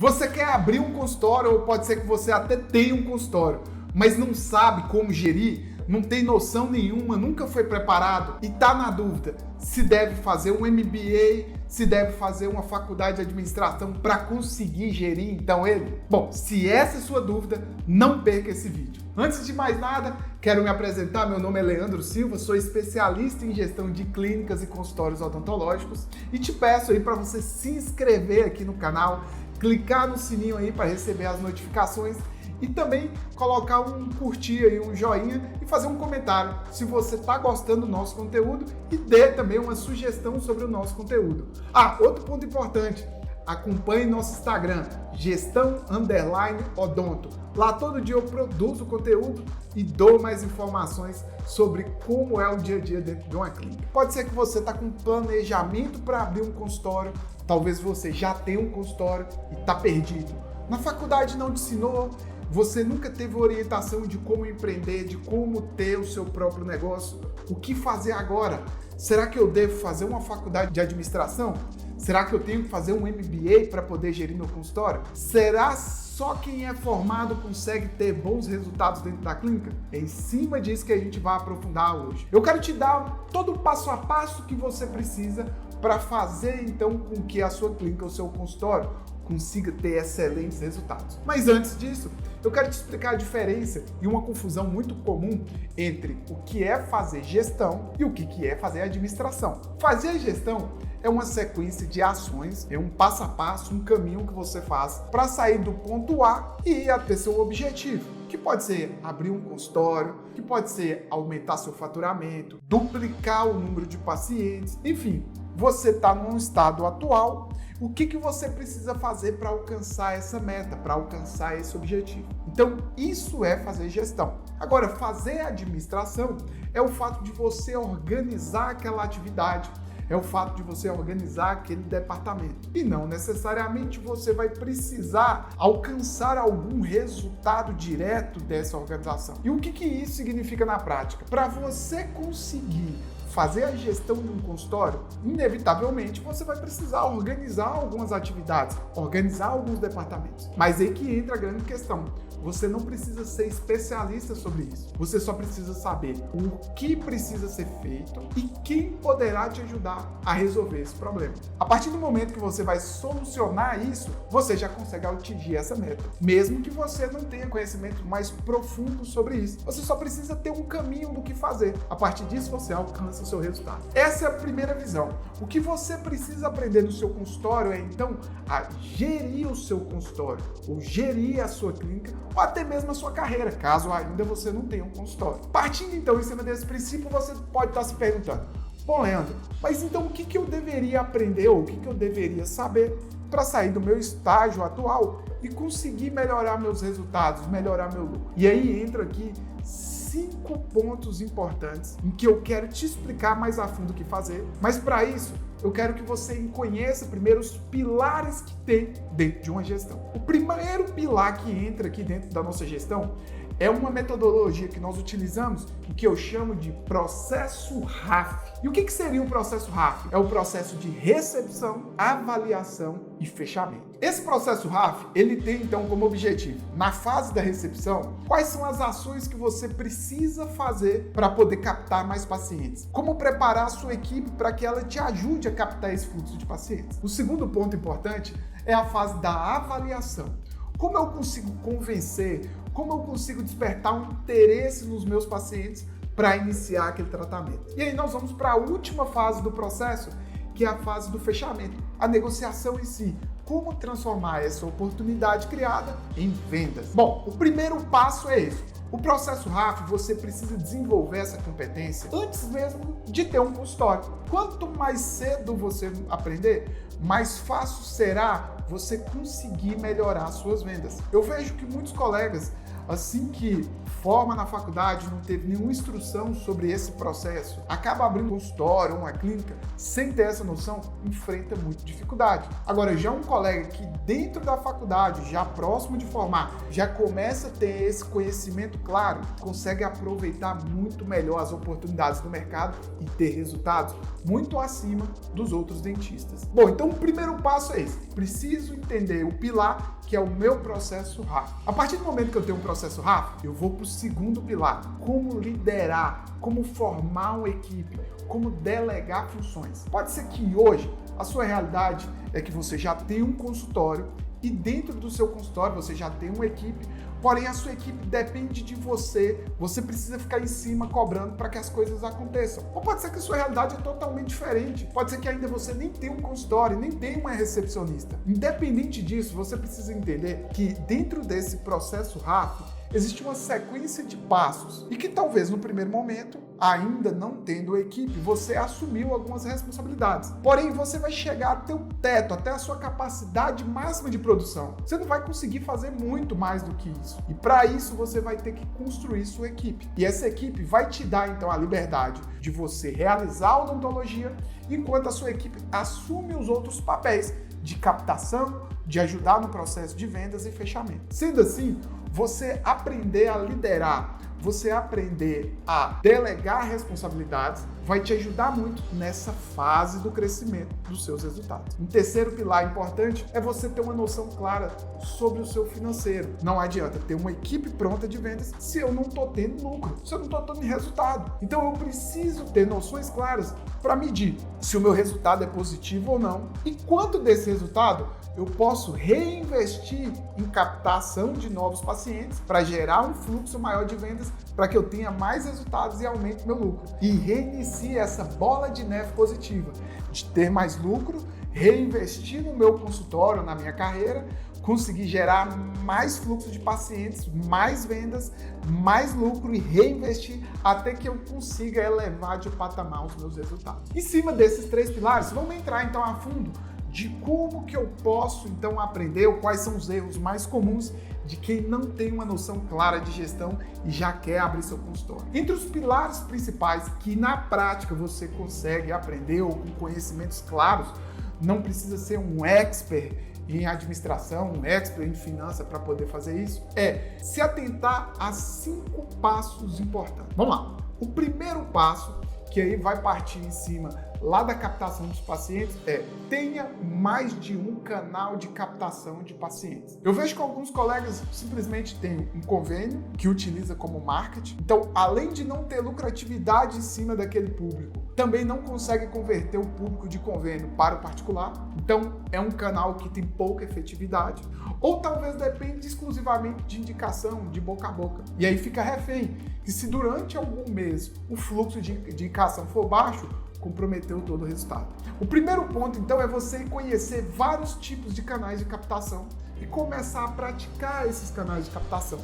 Você quer abrir um consultório, ou pode ser que você até tenha um consultório, mas não sabe como gerir, não tem noção nenhuma, nunca foi preparado e está na dúvida se deve fazer um MBA, se deve fazer uma faculdade de administração para conseguir gerir então ele? Bom, se essa é a sua dúvida, não perca esse vídeo. Antes de mais nada, quero me apresentar, meu nome é Leandro Silva, sou especialista em gestão de clínicas e consultórios odontológicos e te peço aí para você se inscrever aqui no canal, clicar no sininho aí para receber as notificações e também colocar um curtir aí, um joinha e fazer um comentário se você está gostando do nosso conteúdo e dê também uma sugestão sobre o nosso conteúdo. Outro ponto importante, acompanhe nosso Instagram, gestão_odonto. Lá todo dia eu produzo conteúdo e dou mais informações sobre como é o dia a dia dentro de uma clínica. Pode ser que você está com planejamento para abrir um consultório, talvez você já tenha um consultório e está perdido. Na faculdade não te ensinou, você nunca teve orientação de como empreender, de como ter o seu próprio negócio. O que fazer agora? Será que eu devo fazer uma faculdade de administração? Será que eu tenho que fazer um MBA para poder gerir meu consultório? Será só quem é formado consegue ter bons resultados dentro da clínica? É em cima disso que a gente vai aprofundar hoje. Eu quero te dar todo o passo a passo que você precisa para fazer então com que a sua clínica, o seu consultório, consiga ter excelentes resultados. Mas antes disso, eu quero te explicar a diferença e uma confusão muito comum entre o que é fazer gestão e o que é fazer administração. Fazer gestão é uma sequência de ações, é um passo a passo, um caminho que você faz para sair do ponto A e ir até seu objetivo, que pode ser abrir um consultório, que pode ser aumentar seu faturamento, duplicar o número de pacientes, enfim, você está num estado atual. O que você precisa fazer para alcançar essa meta, para alcançar esse objetivo? Então, isso é fazer gestão. Agora, fazer administração é o fato de você organizar aquela atividade, é o fato de você organizar aquele departamento. E não necessariamente você vai precisar alcançar algum resultado direto dessa organização. E o que isso significa na prática? Para você conseguir fazer a gestão de um consultório, inevitavelmente você vai precisar organizar algumas atividades, organizar alguns departamentos. Mas aí que entra a grande questão. Você não precisa ser especialista sobre isso. Você só precisa saber o que precisa ser feito e quem poderá te ajudar a resolver esse problema. A partir do momento que você vai solucionar isso, você já consegue atingir essa meta. Mesmo que você não tenha conhecimento mais profundo sobre isso. Você só precisa ter um caminho do que fazer. A partir disso, você alcança o seu resultado. Essa é a primeira visão. O que você precisa aprender no seu consultório é, então, a gerir o seu consultório, ou gerir a sua clínica, ou até mesmo a sua carreira, caso ainda você não tenha um consultório. Partindo então em cima desse princípio, você pode estar se perguntando: bom, Leandro, mas então o que eu deveria aprender ou o que eu deveria saber para sair do meu estágio atual e conseguir melhorar meus resultados, melhorar meu lucro? E aí entra aqui 5 pontos importantes em que eu quero te explicar mais a fundo o que fazer, mas para isso eu quero que você conheça primeiro os pilares que tem dentro de uma gestão. O primeiro pilar que entra aqui dentro da nossa gestão é uma metodologia que nós utilizamos e que eu chamo de processo RAF. E o que seria o processo RAF? É o processo de recepção, avaliação e fechamento. Esse processo RAF, ele tem então como objetivo, na fase da recepção, quais são as ações que você precisa fazer para poder captar mais pacientes? Como preparar a sua equipe para que ela te ajude a captar esse fluxo de pacientes? O segundo ponto importante é a fase da avaliação. Como eu consigo convencer, como eu consigo despertar um interesse nos meus pacientes para iniciar aquele tratamento? E aí nós vamos para a última fase do processo, que é a fase do fechamento, a negociação em si. Como transformar essa oportunidade criada em vendas? Bom, o primeiro passo é esse. O processo RAF, você precisa desenvolver essa competência antes mesmo de ter um consultório. Quanto mais cedo você aprender, mais fácil será você conseguir melhorar suas vendas. Eu vejo que muitos colegas assim que forma na faculdade, não teve nenhuma instrução sobre esse processo, acaba abrindo um consultório, uma clínica, sem ter essa noção, enfrenta muita dificuldade. Agora, já um colega que dentro da faculdade, já próximo de formar, já começa a ter esse conhecimento claro, consegue aproveitar muito melhor as oportunidades do mercado e ter resultados muito acima dos outros dentistas. Bom, então o primeiro passo é esse. Preciso entender o pilar, que é o meu processo RAF. A partir do momento que eu tenho um processo RAF, eu vou para o segundo pilar, como liderar, como formar uma equipe, como delegar funções. Pode ser que hoje a sua realidade é que você já tem um consultório e dentro do seu consultório você já tem uma equipe, porém a sua equipe depende de você, você precisa ficar em cima cobrando para que as coisas aconteçam. Ou pode ser que a sua realidade é totalmente diferente, pode ser que ainda você nem tenha um consultório, nem tenha uma recepcionista. Independente disso, você precisa entender que dentro desse processo RAF, existe uma sequência de passos e que talvez no primeiro momento, ainda não tendo equipe, você assumiu algumas responsabilidades. Porém, você vai chegar até o teto, até a sua capacidade máxima de produção. Você não vai conseguir fazer muito mais do que isso. E para isso, você vai ter que construir sua equipe. E essa equipe vai te dar, então, a liberdade de você realizar a odontologia, enquanto a sua equipe assume os outros papéis de captação, de ajudar no processo de vendas e fechamento. Sendo assim, você aprender a liderar, você aprender a delegar responsabilidades, vai te ajudar muito nessa fase do crescimento dos seus resultados. Um terceiro pilar importante é você ter uma noção clara sobre o seu financeiro. Não adianta ter uma equipe pronta de vendas se eu não estou tendo lucro, se eu não estou tendo resultado. Então eu preciso ter noções claras para medir se o meu resultado é positivo ou não e quanto desse resultado eu posso reinvestir em captação de novos pacientes para gerar um fluxo maior de vendas para que eu tenha mais resultados e aumente meu lucro. E reinicie essa bola de neve positiva de ter mais lucro, reinvestir no meu consultório, na minha carreira, conseguir gerar mais fluxo de pacientes, mais vendas, mais lucro e reinvestir até que eu consiga elevar de patamar os meus resultados. Em cima desses três pilares, vamos entrar então a fundo de como que eu posso então aprender ou quais são os erros mais comuns de quem não tem uma noção clara de gestão e já quer abrir seu consultório. Entre os pilares principais que na prática você consegue aprender ou com conhecimentos claros, não precisa ser um expert em administração, um expert em finanças para poder fazer isso, é se atentar a 5 passos importantes. Vamos lá. O primeiro passo, que aí vai partir em cima lá da captação dos pacientes, é tenha mais de um canal de captação de pacientes. Eu vejo que alguns colegas simplesmente têm um convênio que utiliza como marketing, então além de não ter lucratividade em cima daquele público, também não consegue converter o público de convênio para o particular, então é um canal que tem pouca efetividade, ou talvez depende exclusivamente de indicação, de boca a boca, e aí fica refém, que se durante algum mês o fluxo de indicação for baixo, comprometeu todo o resultado. O primeiro ponto, então, é você conhecer vários tipos de canais de captação e começar a praticar esses canais de captação.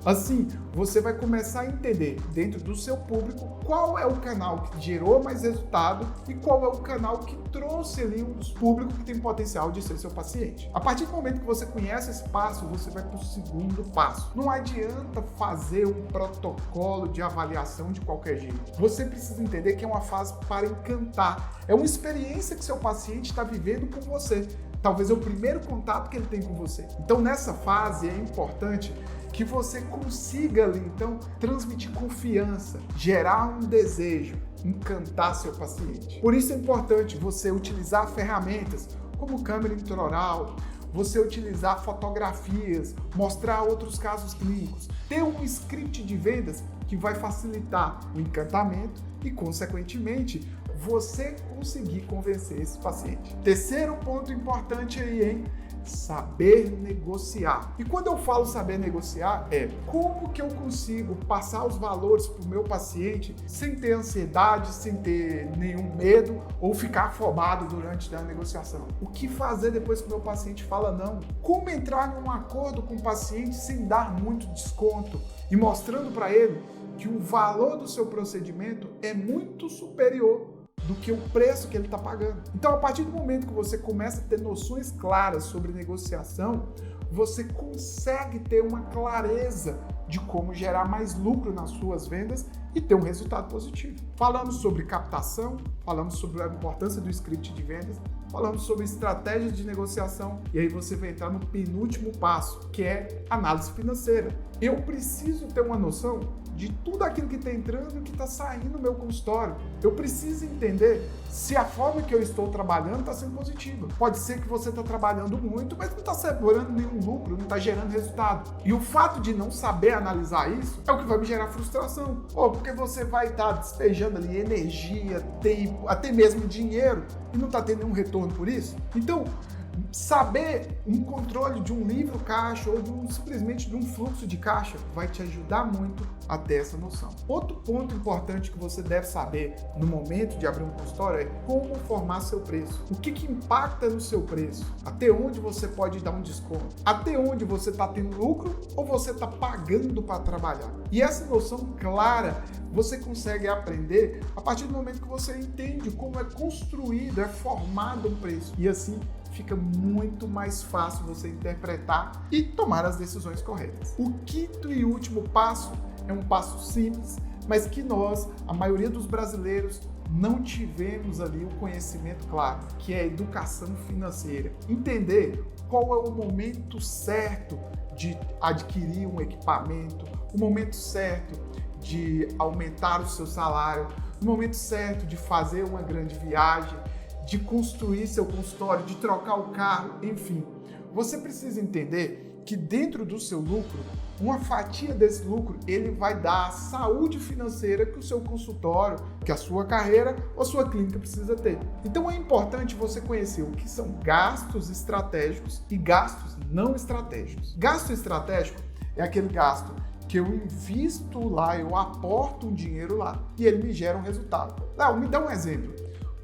Assim, você vai começar a entender dentro do seu público qual é o canal que gerou mais resultado e qual é o canal que trouxe ali um público que tem potencial de ser seu paciente. A partir do momento que você conhece esse passo, você vai para o segundo passo. Não adianta fazer um protocolo de avaliação de qualquer jeito. Você precisa entender que é uma fase para encantar. É uma experiência que seu paciente está vivendo com você. Talvez é o primeiro contato que ele tem com você. Então, nessa fase é importante que você consiga ali, então, transmitir confiança, gerar um desejo, encantar seu paciente. Por isso é importante você utilizar ferramentas como câmera intraoral, você utilizar fotografias, mostrar outros casos clínicos, ter um script de vendas que vai facilitar o encantamento e, consequentemente, você conseguir convencer esse paciente. Terceiro ponto importante aí, hein? Saber negociar. E quando eu falo saber negociar, é como que eu consigo passar os valores para o meu paciente sem ter ansiedade, sem ter nenhum medo ou ficar afobado durante a negociação. O que fazer depois que o meu paciente fala não? Como entrar num acordo com o paciente sem dar muito desconto e mostrando para ele que o valor do seu procedimento é muito superior do que o preço que ele está pagando. Então, a partir do momento que você começa a ter noções claras sobre negociação, você consegue ter uma clareza de como gerar mais lucro nas suas vendas e ter um resultado positivo. Falamos sobre captação, falamos sobre a importância do script de vendas, falamos sobre estratégias de negociação e aí você vai entrar no penúltimo passo, que é análise financeira. Eu preciso ter uma noção de tudo aquilo que está entrando e que está saindo do meu consultório. Eu preciso entender se a forma que eu estou trabalhando está sendo positiva. Pode ser que você está trabalhando muito, mas não está segurando nenhum lucro, não está gerando resultado. E o fato de não saber analisar isso é o que vai me gerar frustração. Ou porque você vai estar despejando ali energia, tempo, até mesmo dinheiro e não está tendo nenhum retorno por isso. Então, saber um controle de um livro caixa ou simplesmente de um fluxo de caixa vai te ajudar muito a ter essa noção. Outro ponto importante que você deve saber no momento de abrir um consultório é como formar seu preço. O que impacta no seu preço? Até onde você pode dar um desconto? Até onde você está tendo lucro ou você está pagando para trabalhar? E essa noção clara você consegue aprender a partir do momento que você entende como é construído, é formado um preço. E assim, fica muito mais fácil você interpretar e tomar as decisões corretas. O quinto e último passo é um passo simples, mas que nós, a maioria dos brasileiros, não tivemos ali o conhecimento claro, que é a educação financeira. Entender qual é o momento certo de adquirir um equipamento, o momento certo de aumentar o seu salário, o momento certo de fazer uma grande viagem, de construir seu consultório, de trocar o carro, enfim. Você precisa entender que dentro do seu lucro, uma fatia desse lucro, ele vai dar a saúde financeira que o seu consultório, que a sua carreira ou a sua clínica precisa ter. Então é importante você conhecer o que são gastos estratégicos e gastos não estratégicos. Gasto estratégico é aquele gasto que eu invisto lá, eu aporto um dinheiro lá e ele me gera um resultado. Léo, me dá um exemplo.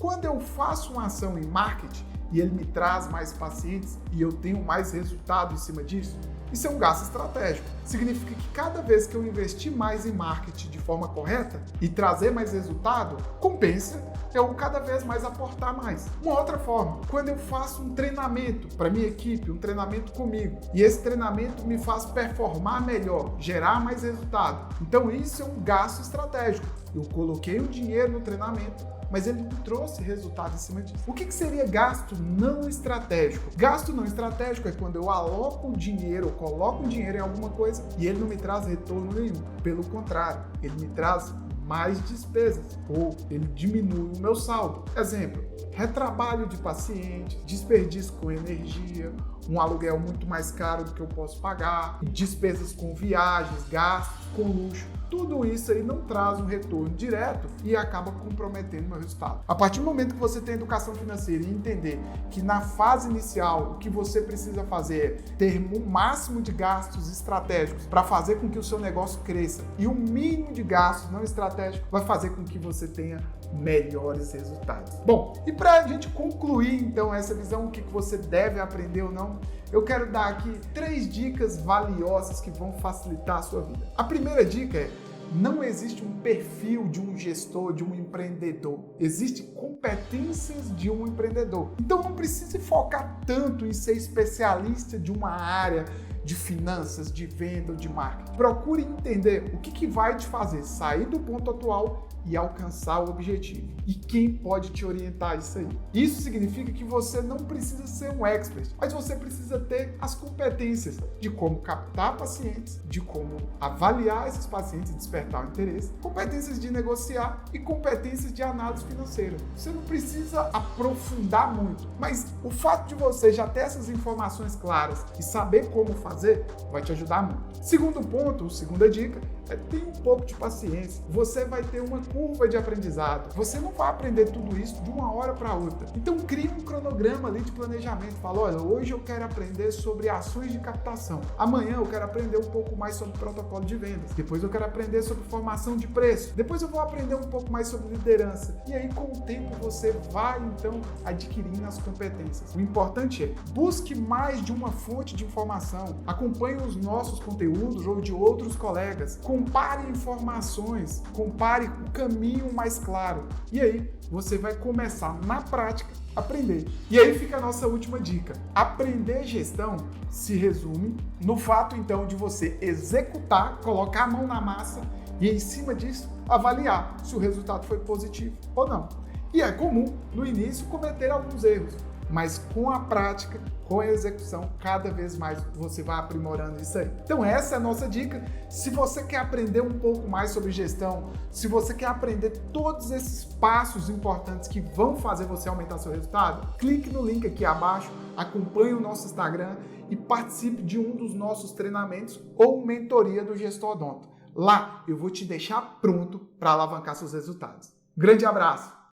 Quando eu faço uma ação em marketing e ele me traz mais pacientes e eu tenho mais resultado em cima disso, isso é um gasto estratégico. Significa que cada vez que eu investir mais em marketing de forma correta e trazer mais resultado, compensa eu cada vez mais aportar mais. Uma outra forma, quando eu faço um treinamento para minha equipe, um treinamento comigo, e esse treinamento me faz performar melhor, gerar mais resultado. Então isso é um gasto estratégico. Eu coloquei o dinheiro no treinamento, mas ele me trouxe resultado em cima disso. O que seria gasto não estratégico? Gasto não estratégico é quando eu aloco o dinheiro, eu coloco o dinheiro em alguma coisa e ele não me traz retorno nenhum. Pelo contrário, ele me traz mais despesas ou ele diminui o meu saldo. Exemplo, retrabalho de paciente, desperdício com energia, um aluguel muito mais caro do que eu posso pagar, despesas com viagens, gastos com luxo. Tudo isso aí não traz um retorno direto e acaba comprometendo o meu resultado. A partir do momento que você tem educação financeira e entender que na fase inicial o que você precisa fazer é ter o máximo de gastos estratégicos para fazer com que o seu negócio cresça e o mínimo de gastos não estratégicos vai fazer com que você tenha melhores resultados. Bom, e para a gente concluir então essa visão, o que você deve aprender ou não, eu quero dar aqui 3 dicas valiosas que vão facilitar a sua vida. A primeira dica é: não existe um perfil de um gestor, de um empreendedor. Existem competências de um empreendedor. Então não precise focar tanto em ser especialista de uma área de finanças, de venda ou de marketing. Procure entender o que vai te fazer sair do ponto atual e alcançar o objetivo. E quem pode te orientar isso aí? Isso significa que você não precisa ser um expert, mas você precisa ter as competências de como captar pacientes, de como avaliar esses pacientes e despertar o interesse, competências de negociar e competências de análise financeira. Você não precisa aprofundar muito, mas o fato de você já ter essas informações claras e saber como fazer vai te ajudar muito. Segundo ponto, segunda dica, é ter um pouco de paciência. Você vai ter uma curva de aprendizado. Você não vai aprender tudo isso de uma hora para outra. Então crie um cronograma ali de planejamento. Fala, olha, hoje eu quero aprender sobre ações de captação. Amanhã eu quero aprender um pouco mais sobre protocolo de vendas. Depois eu quero aprender sobre formação de preço. Depois eu vou aprender um pouco mais sobre liderança. E aí com o tempo você vai então adquirindo as competências. O importante é busque mais de uma fonte de informação. Acompanhe os nossos conteúdos ou de outros colegas. Compare informações, compare o caminho mais claro. E aí, você vai começar na prática aprender. E aí fica a nossa última dica. Aprender gestão se resume no fato, então, de você executar, colocar a mão na massa e, em cima disso, avaliar se o resultado foi positivo ou não. E é comum, no início, cometer alguns erros, mas com a prática, com a execução, cada vez mais você vai aprimorando isso aí. Então essa é a nossa dica. Se você quer aprender um pouco mais sobre gestão, se você quer aprender todos esses passos importantes que vão fazer você aumentar seu resultado, clique no link aqui abaixo, acompanhe o nosso Instagram e participe de um dos nossos treinamentos ou mentoria do Gestor Odonto. Lá eu vou te deixar pronto para alavancar seus resultados. Grande abraço!